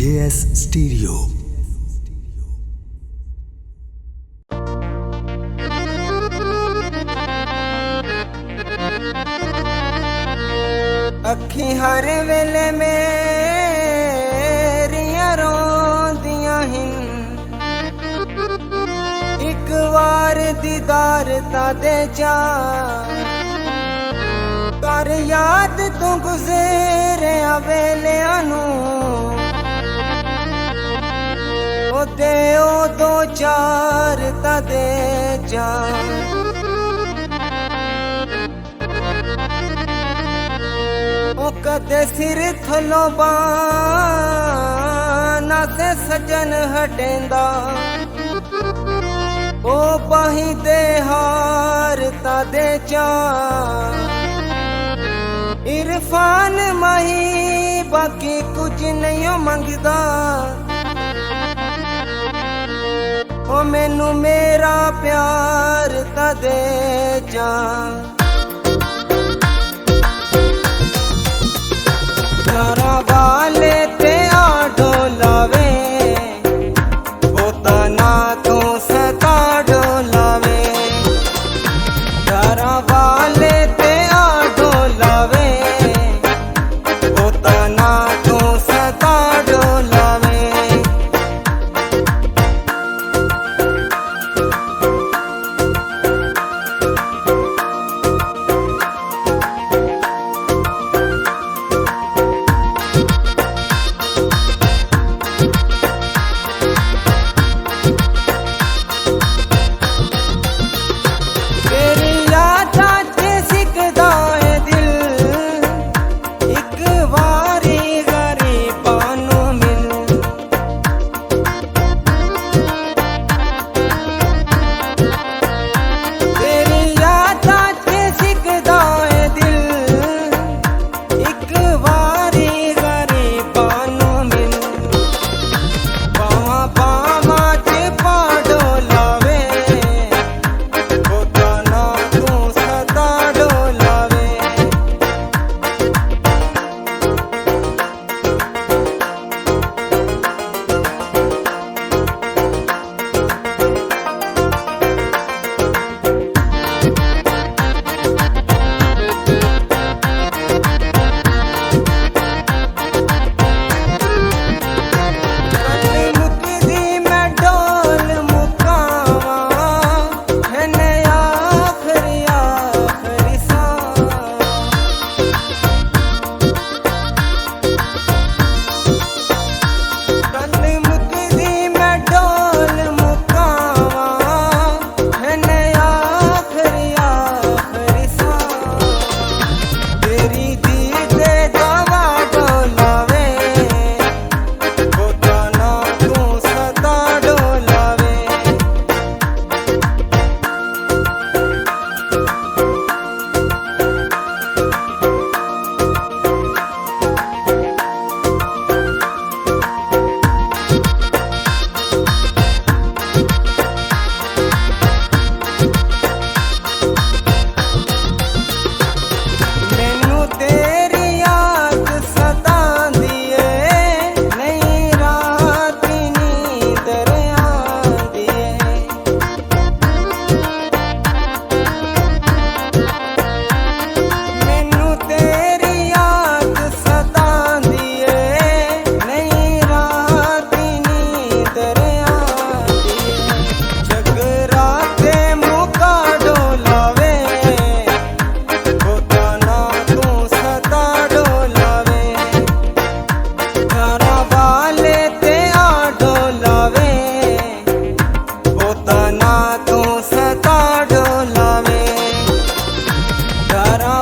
JS Stereo। अखी हर वेले मेरियां रोंदियां हिन, एक बार दीदार ता दे जा कर याद तू गुज़रिया वेलियां नूं ओ दे ओ दो चार ता दे जा। ओ कदे सिर थलो बाना से सजन हटेंदा, ओ बाही दे हार ता दे जा। इरफान माही बाकी कुछ नहीं मंगदा, ओ मैनू मेरा प्यार ता दे जा। घरा वाले ते आडो लावे, पोता ना तू सता डोलावे। घरा वाले ते आडो लावे, पोता ना तू सता डोलावे। घरा